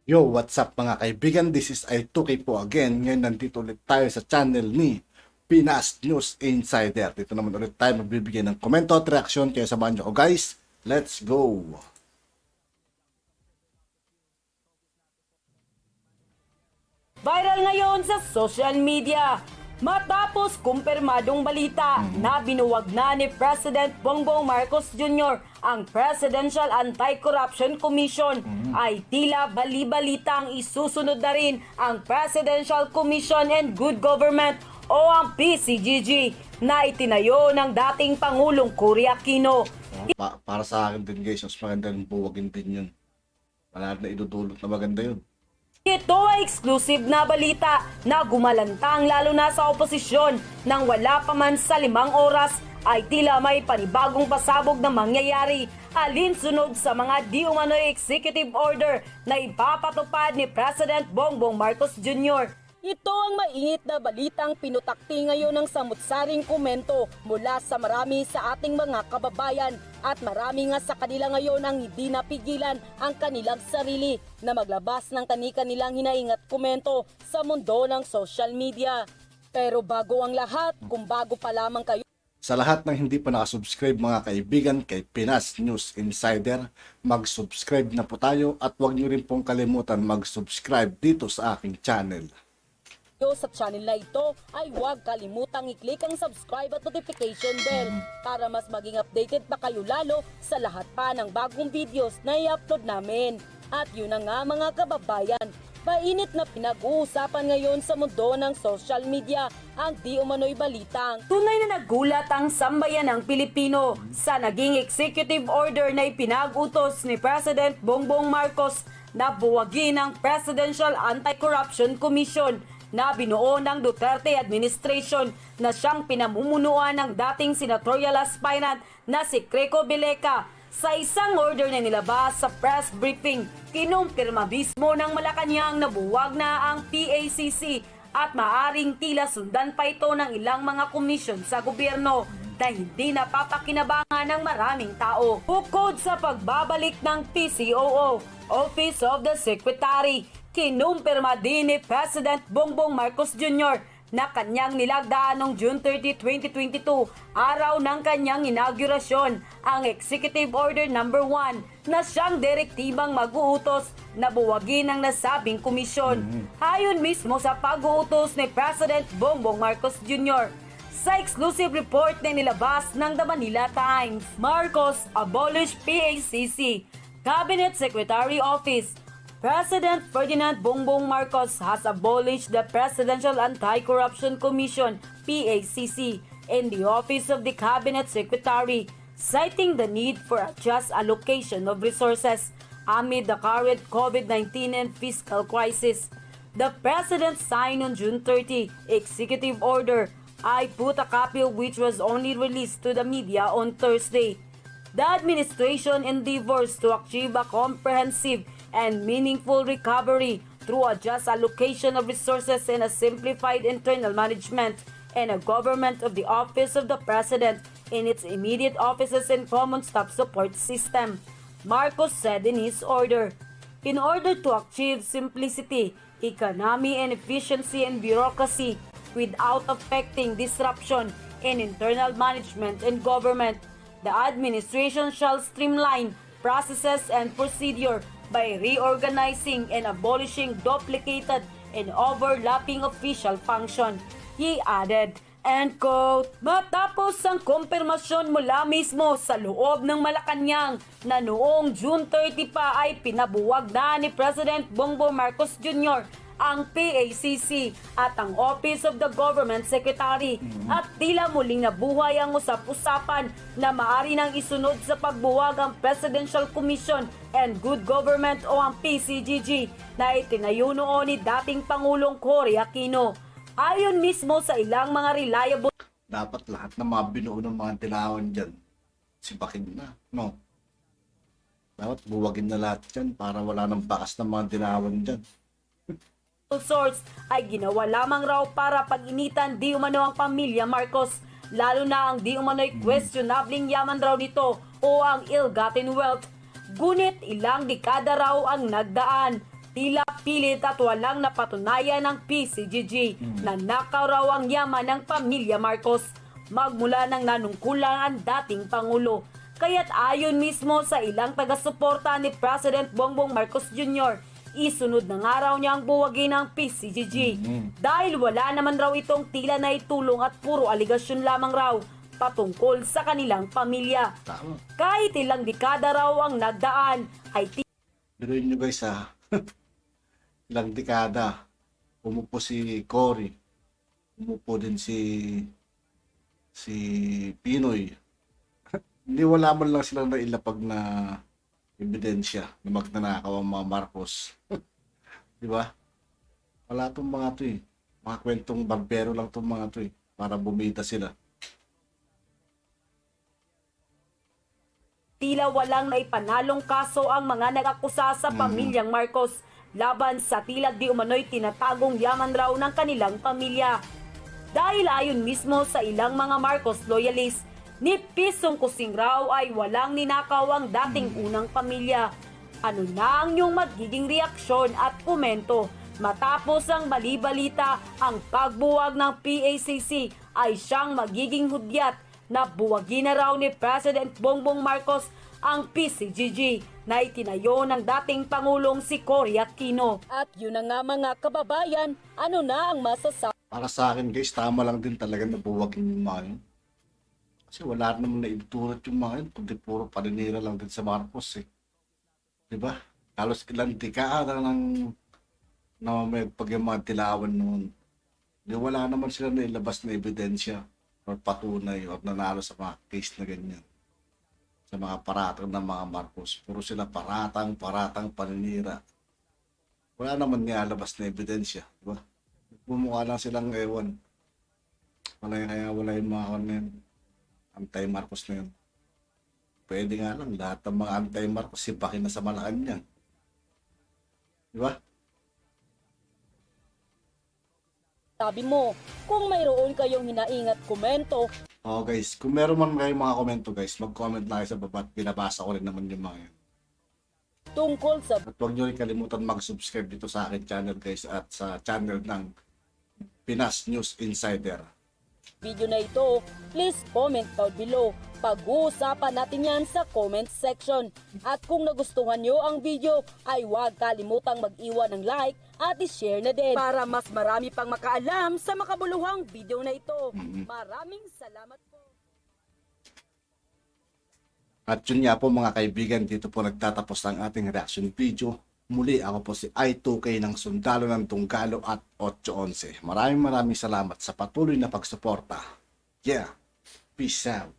Yo, what's up mga kaibigan? This is I2K po again. Ngayon nandito ulit tayo sa channel ni Pinas News Insider. Dito naman ulit tayo magbibigay ng komento at reaksyon. Kaya samahan nyo ko guys. Let's go! Viral ngayon sa social media. Matapos kumpirmadong balita na binuwag na ni President Bongbong Marcos Jr. ang Presidential Anti-Corruption Commission, ay tila bali-balita ang isusunod na rin ang Presidential Commission and Good Government o ang PCGG na itinayo ng dating Pangulong Cory Aquino. Para sa akin din guys, mas maganda yung buwagin din yun. Wala na idudulot na maganda yun. Ito ay exclusive na balita na gumalantang lalo na sa oposisyon nang wala pa man sa 5 oras ay tila may panibagong pasabog na mangyayari alinsunod sa mga di umano'y executive order na ipapatupad ni President Bongbong Marcos Jr. Ito ang mainit na balitang pinutakti ngayon ng samut-saring komento mula sa marami sa ating mga kababayan at marami nga sa kanila ngayon ang hindi napigilan ang kanilang sarili na maglabas ng kani-kanilang hinaing at komento sa mundo ng social media. Pero bago ang lahat, kung bago pa lamang kayo Sa lahat ng hindi pa nakasubscribe mga kaibigan kay Pinas News Insider, mag-subscribe na po tayo at huwag nyo rin pong kalimutan mag-subscribe dito sa aking channel. sa channel na ito ay huwag kalimutang i-click ang subscribe at notification bell para mas maging updated pa kayo lalo sa lahat pa ng bagong videos na i-upload namin. At yun na nga mga kababayan, mainit na pinag-uusapan ngayon sa mundo ng social media ang di umano'y balitang tunay na nagulat ang sambayan ng Pilipino sa naging executive order na ipinag-utos ni President Bongbong Marcos na buwagin ang Presidential Anti-Corruption Commission na binuo ng Duterte administration na siyang pinamumunuan ng dating senatorial aspirant na si Kiko Vileka. Sa isang order na nilabas sa press briefing, kinumpirma mismo ng Malacanang na buwag na ang PACC at maaring tila sundan pa ito ng ilang mga komisyon sa gobyerno na hindi napapakinabangan ng maraming tao. Bukod sa pagbabalik ng PCOO, Office of the Secretary, kinumpirma din ni President Bongbong Marcos Jr. na kanyang nilagdaan noong June 30, 2022, araw ng kanyang inaugurasyon, ang Executive Order No. 1 na siyang direktibang mag-uutos na buwagin ang nasabing komisyon. Ayon mismo sa pag-uutos ni President Bongbong Marcos Jr. Sa exclusive report na nilabas ng The Manila Times, Marcos abolished PACC, Cabinet Secretary Office. President Ferdinand Bongbong Marcos has abolished the Presidential Anti-Corruption Commission, PACC, and the Office of the Cabinet Secretary, citing the need for a just allocation of resources amid the current COVID-19 and fiscal crisis. The President signed on June 30 Executive Order, I put a copy of which was only released to the media on Thursday. The administration endeavors to achieve a comprehensive and meaningful recovery through a just allocation of resources and a simplified internal management and a government of the Office of the President in its immediate offices and common staff support system, Marcos said in his order. In order to achieve simplicity, economy and efficiency and bureaucracy without affecting disruption in internal management and government, the administration shall streamline processes and procedure by reorganizing and abolishing duplicated and overlapping official function. He added, end quote. Matapos ang kumpirmasyon mula mismo sa loob ng Malacanang na noong June 30 pa ay pinabuwag na ni President Bongbong Marcos Jr. ang PACC at ang Office of the Government Secretary at tila muling nabuhay ang usap-usapan na maaari nang isunod sa pagbuwag ang Presidential Commission and Good Government o ang PCGG na itinayo noon ni dating Pangulong Cory Aquino. Ayon mismo sa ilang mga reliable Dapat lahat ng mga binuo ng mga tinawan dyan, sipakin na, no? Dapat buwagin na lahat dyan para wala nang bakas ng mga tinawan dyan. source ay ginawa lamang raw para pag-initan di umano ang pamilya Marcos, lalo na ang di umano'y questionabling yaman raw nito o ang ill-gotten wealth. Ngunit ilang dekada raw ang nagdaan Tila pilit at walang napatunayan ng PCGG na nakaw raw ang yaman ng pamilya Marcos magmula ng nanungkulan ang dating Pangulo. Kaya't ayon mismo sa ilang taga-suporta ni President Bongbong Marcos Jr., isunod na nga raw niya ang buwagin ng PCGG dahil wala naman raw itong tila na itulong at puro aligasyon lamang raw patungkol sa kanilang pamilya. Tama. Kahit ilang dekada raw ang nagdaan ay Biruin nyo guys ha. Ilang dekada. Umupo si Cory. Umupo din si Pinoy. Hindi wala man lang silang nailapag na ebidensya na magnanakaw ang mga Marcos. Di ba? Wala tong mga to eh. Mga kwentong barbero lang tong mga to eh. Para bumita sila. tila walang naipanalong kaso ang mga nag-akusa sa pamilyang Marcos laban sa tila di umano'y tinatagong yaman raw ng kanilang pamilya. Dahil ayon mismo sa ilang mga Marcos loyalist, ni Pisong Kusing raw ay walang ninakaw ang dating unang pamilya. Ano na ang iyong magiging reaksyon at komento matapos ang balibalita ang pagbuwag ng PACC ay siyang magiging hudyat na buwagin na raw ni President Bongbong Marcos ang PCGG na itinayo ng dating Pangulong si Cory Aquino. At yun na nga mga kababayan, ano na ang masasabi? Para sa akin guys, tama lang din talaga na buwagin yung mga yun. Kasi wala naman na ibutulot yung mga yun, kundi puro paninira lang din sa Marcos eh. Diba? Halos ilang dekada ng may pagmamatilawan noon. Di wala naman sila na ilabas na ebidensya or patunay o nanalo sa mga case na ganyan. Sa mga paratang ng mga Marcos. Puro sila paratang paninira. Wala naman nilalabas na ebidensya. Diba? Bumukha lang silang ewan. Wala yung mga kanin. Anti-Marcos na yun. Pwede nga lang, lahat ng mga anti-Marcos sipakin na sa Malacanang. Diba? Sabi mo, kung mayroon kayong hinaingat komento, Oh guys, kung meron man kayong mga komento guys, mag-comment lang kayo sa baba at binabasa ko rin naman yung mga yun. tungkol sa At huwag nyo rin kalimutan mag-subscribe dito sa akin channel guys at sa channel ng Pinas News Insider. video na ito, please comment down below. Pag-uusapan natin yan sa comment section. At kung nagustuhan nyo ang video, ay huwag kalimutang mag-iwan ng like at i-share na din para mas marami pang makaalam sa makabuluhang video na ito. Maraming salamat po. At yun nga po mga kaibigan, dito po nagtatapos ang ating reaction video. Muli ako po si I2K ng Sundalo ng Tunggalo at 811. Maraming salamat sa patuloy na pagsuporta. Yeah, peace out.